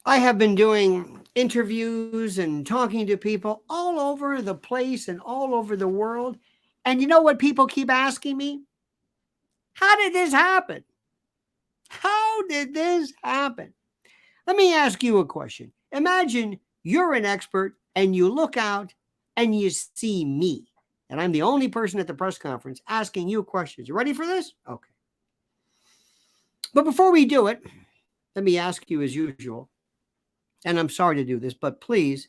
I have been doing interviews and talking to people all over the place and all over the world. And you know what people keep asking me? How did this happen? How did this happen? Let me ask you a question. Imagine you're an expert and you look out and you see me. And I'm the only person at the press conference asking you questions. You ready for this? Okay. But before we do it, let me ask you as usual, and I'm sorry to do this, but please,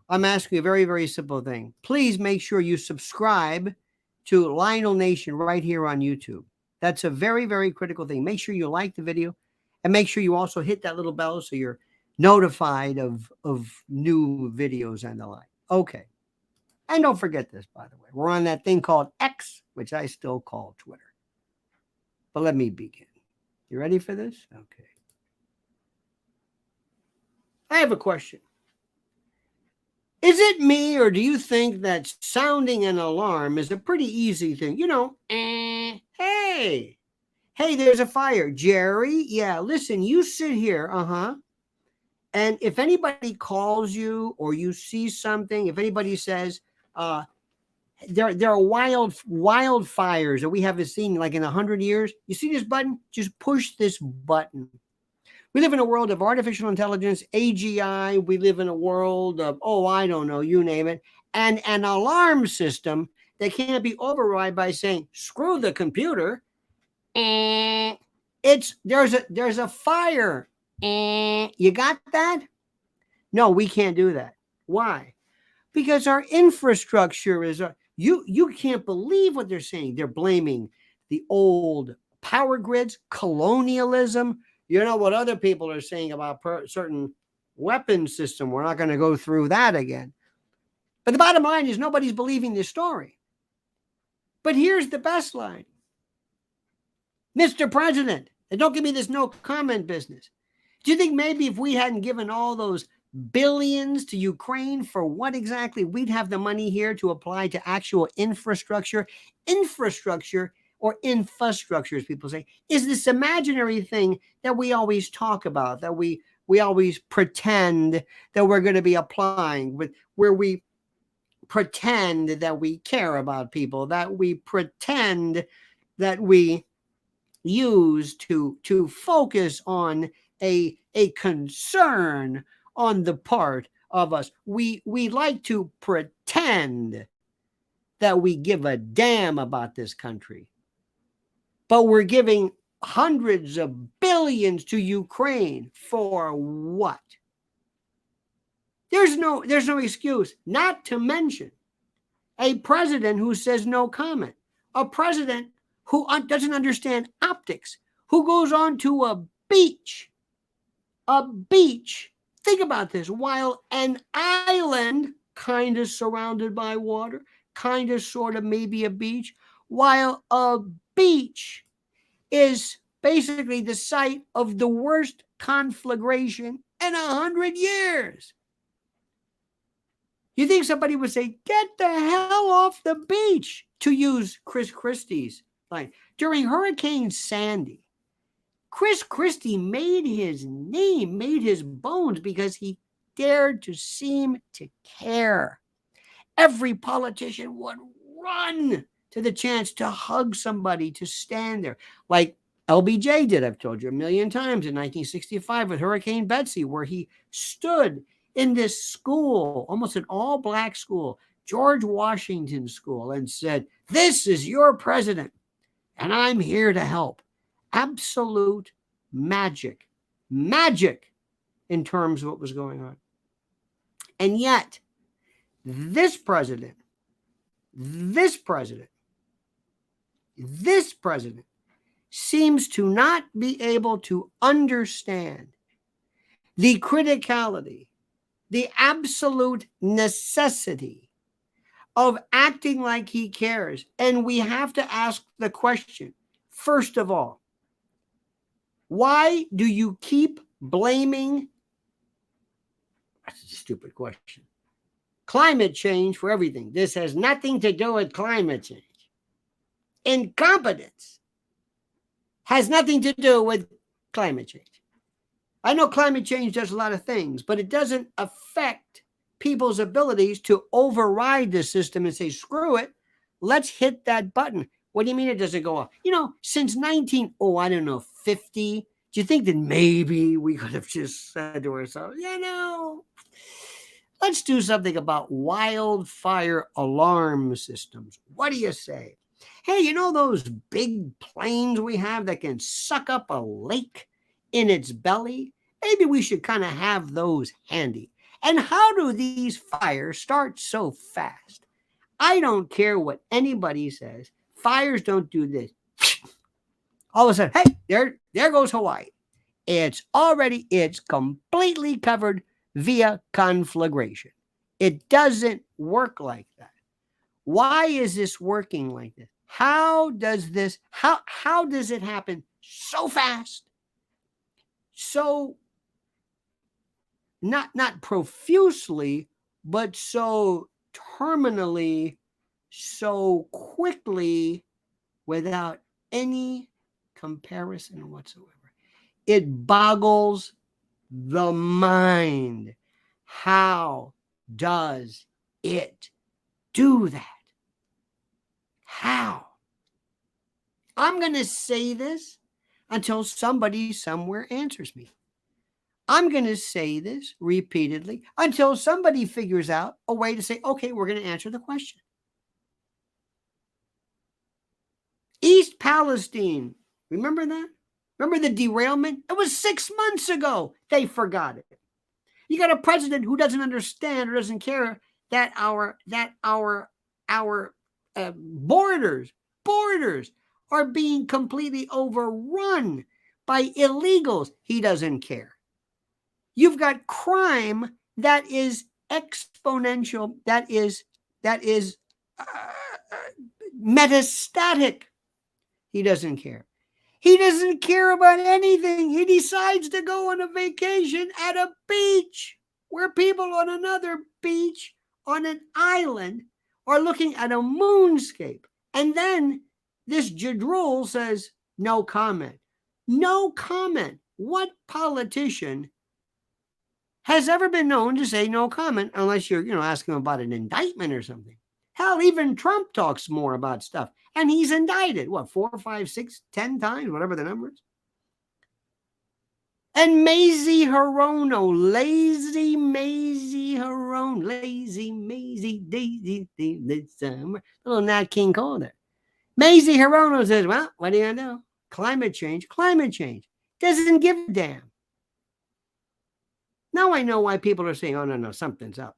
I'm asking you a very, very simple thing. Please make sure you subscribe to Lionel Nation right here on YouTube. That's a very, very critical thing. Make sure you like the video and make sure you also hit that little bell so you're notified of new videos and the like. Okay. And don't forget this, by the way. We're on that thing called X, which I still call Twitter. But let me begin. You ready for this? Okay. I have a question. Is it me, or do you think that sounding an alarm is a pretty easy thing? Hey, there's a fire. Jerry, yeah, listen, you sit here, and if anybody calls you or you see something, if anybody says, there are wildfires that we haven't seen like in 100 years, you see this button? Just push this button. We live in a world of artificial intelligence, AGI. We live in a world of, I don't know, you name it. And an alarm system that can't be override by saying, screw the computer. There's a fire. You got that? No, we can't do that. Why? Because our infrastructure is, you can't believe what they're saying. They're blaming the old power grids, colonialism. You know what other people are saying about certain weapon system. We're not going to go through that again. But the bottom line is nobody's believing this story. But here's the best line. Mr. President, and don't give me this no comment business. Do you think maybe if we hadn't given all those billions to Ukraine, for what exactly? We'd have the money here to apply to actual infrastructure. Infrastructure, or infrastructure, as people say, is this imaginary thing that we always talk about, that we always pretend that we're going to be applying, where we pretend that we care about people, that we pretend that we use to focus on a concern on the part of us. We like to pretend that we give a damn about this country. But we're giving hundreds of billions to Ukraine for what? There's no excuse, not to mention a president who says no comment, a president who doesn't understand optics, who goes on to a beach, think about this, while an island kind of surrounded by water, kind of sort of maybe a beach, while a beach is basically the site of the worst conflagration in 100 years. You think somebody would say, get the hell off the beach, to use Chris Christie's line. During Hurricane Sandy, Chris Christie made his name, made his bones, because he dared to seem to care. Every politician would run to the chance to hug somebody, to stand there, like LBJ did, I've told you a million times, in 1965 with Hurricane Betsy, where he stood in this school, almost an all-black school, George Washington School, and said, this is your president, and I'm here to help. Absolute magic in terms of what was going on. And yet, this president seems to not be able to understand the criticality, the absolute necessity of acting like he cares. And we have to ask the question, first of all, why do you keep blaming, that's a stupid question, climate change for everything? This has nothing to do with climate change. Incompetence has nothing to do with climate change. I know climate change does a lot of things, but it doesn't affect people's abilities to override the system and say, screw it, let's hit that button. What do you mean it doesn't go off? Since 50, do you think that maybe we could have just said to ourselves, let's do something about wildfire alarm systems? What do you say? Hey, those big planes we have that can suck up a lake in its belly? Maybe we should kind of have those handy. And how do these fires start so fast? I don't care what anybody says. Fires don't do this. All of a sudden, hey, there goes Hawaii. It's completely covered via conflagration. It doesn't work like that. Why is this working like this? How does it happen so fast? So not profusely, but so terminally, so quickly, without any comparison whatsoever. It boggles the mind. How does it do that? How? I'm going to say this until somebody somewhere answers me. I'm going to say this repeatedly until somebody figures out a way to say, okay, we're going to answer the question. East Palestine, remember that? Remember the derailment? It was 6 months ago. They forgot it. You got a president who doesn't understand or doesn't care that our borders are being completely overrun by illegals. He doesn't care. You've got crime that is exponential, that is metastatic. He doesn't care. He doesn't care about anything. He decides to go on a vacation at a beach where people on another beach on an island are looking at a moonscape. And then this Jadrul says, no comment. No comment. What politician has ever been known to say no comment unless you're, asking about an indictment or something? Hell, even Trump talks more about stuff. And he's indicted, 4, 5, 6, 10 times, whatever the number is. And Mazie Hirono, lazy Mazie Hirono, lazy Daisy, this summer. Little Nat King Cole there. Mazie Hirono says, well, what do you know? Climate change doesn't give a damn. Now I know why people are saying, oh, no, something's up.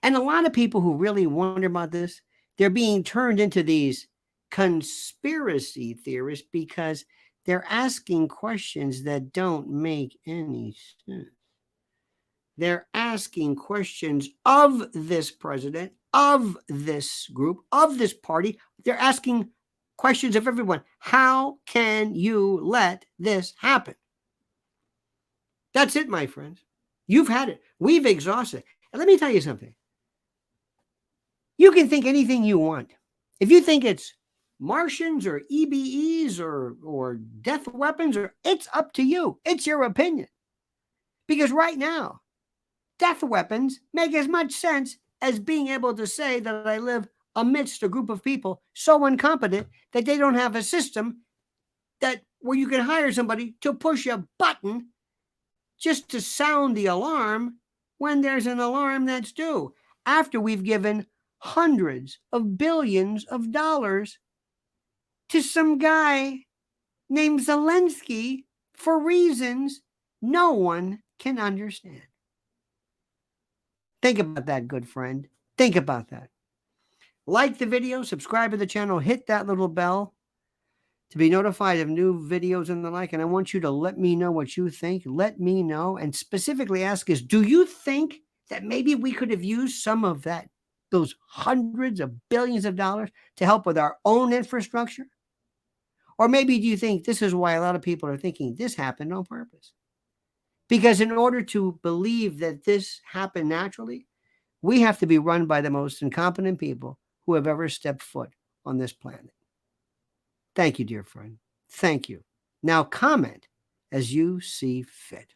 And a lot of people who really wonder about this, they're being turned into these conspiracy theorists because they're asking questions that don't make any sense. They're asking questions of this president, of this group, of this party. They're asking questions of everyone. How can you let this happen? That's it, my friends. You've had it. We've exhausted it. And let me tell you something. You can think anything you want. If you think it's Martians or EBEs or death weapons, it's up to you. It's your opinion. Because right now, death weapons make as much sense as being able to say that I live amidst a group of people so incompetent that they don't have a system where you can hire somebody to push a button just to sound the alarm when there's an alarm that's due. After we've given hundreds of billions of dollars to some guy named Zelensky for reasons no one can understand. Think about that, good friend. Think about that. Like the video, subscribe to the channel, hit that little bell to be notified of new videos and the like. And I want you to let me know what you think. Let me know. And specifically ask us, do you think that maybe we could have used some of those hundreds of billions of dollars to help with our own infrastructure? Or maybe do you think this is why a lot of people are thinking this happened on purpose? Because in order to believe that this happened naturally, we have to be run by the most incompetent people who have ever stepped foot on this planet. Thank you, dear friend. Thank you. Now comment as you see fit.